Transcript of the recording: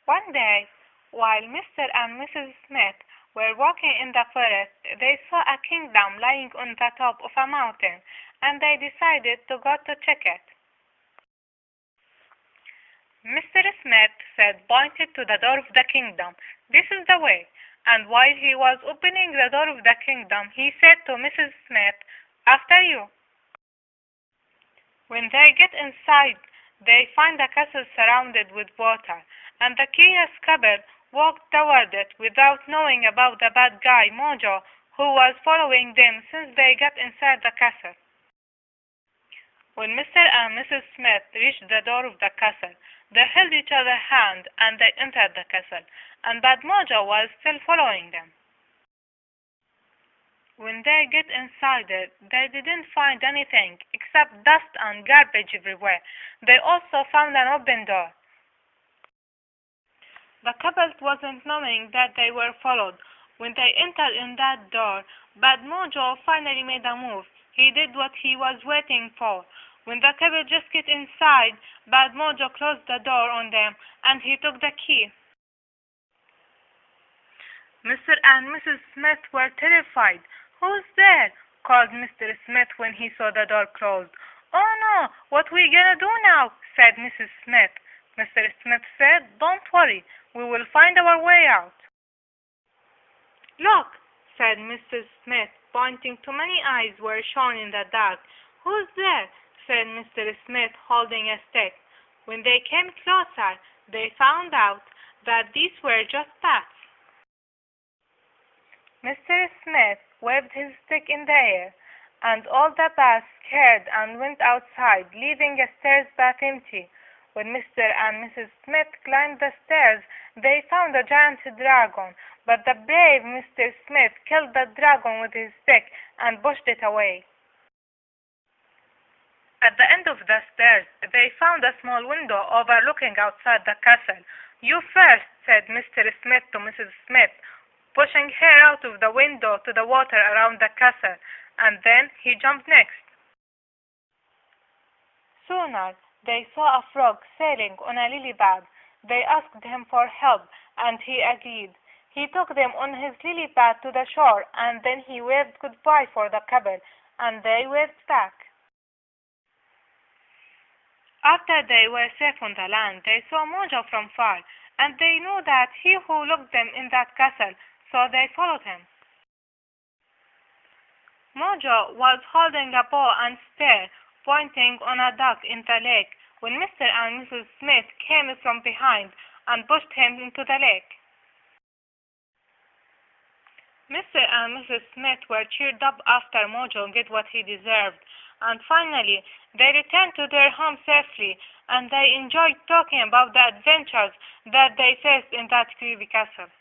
One day, while Mr. and Mrs. Smith were walking in the forest, they saw a kingdom lying on the top of a mountain, and they decided to go to check it. Mr. Smith said, pointed to the door of the kingdom, "This is the way." And while he was opening the door of the kingdom, he said to Mrs. Smith, "After you." When they get inside, they find the castle surrounded with water, and the curious couple walked toward it without knowing about the bad guy, Mojo, who was following them since they got inside the castle. When Mr. and Mrs. Smith reached the door of the castle, they held each other's hand and they entered the castle, and Bad Mojo was still following them. When they get inside it, they didn't find anything except dust and garbage everywhere. They also found an open door. The couple wasn't knowing that they were followed. When they entered in that door, Bad Mojo finally made a move. He did what he was waiting for. When the couple just get inside, Bad Mojo closed the door on them and he took the key. Mr. and Mrs. Smith were terrified. "Who's there?" called Mr. Smith when he saw the door closed. "Oh no, what we gonna do now?" said Mrs. Smith. Mr. Smith said, "Don't worry, we will find our way out." "Look," said Mrs. Smith, pointing to many eyes were shown in the dark. "Who's there?" said Mr. Smith, holding a stick. When they came closer, they found out that these were just bats. Mr. Smith waved his stick in the air, and all the bats scared and went outside, leaving a stairs path empty. When Mr. and Mrs. Smith climbed the stairs, they found a giant dragon, but the brave Mr. Smith killed the dragon with his stick and pushed it away. At the end of the stairs, they found a small window overlooking outside the castle. "You first," said Mr. Smith to Mrs. Smith, pushing her out of the window to the water around the castle, and then he jumped next. Sooner, they saw a frog sailing on a lily pad. They asked him for help, and he agreed. He took them on his lily pad to the shore, and then he waved goodbye for the couple, and they waved back. After they were safe on the land, they saw Mojo from far, and they knew that he who locked them in that castle, so they followed him. Mojo was holding a bow and spear, pointing on a duck in the lake, when Mr. and Mrs. Smith came from behind and pushed him into the lake. Mr. and Mrs. Smith were cheered up after Mojo got what he deserved, and finally they returned to their home safely, and they enjoyed talking about the adventures that they faced in that creepy castle.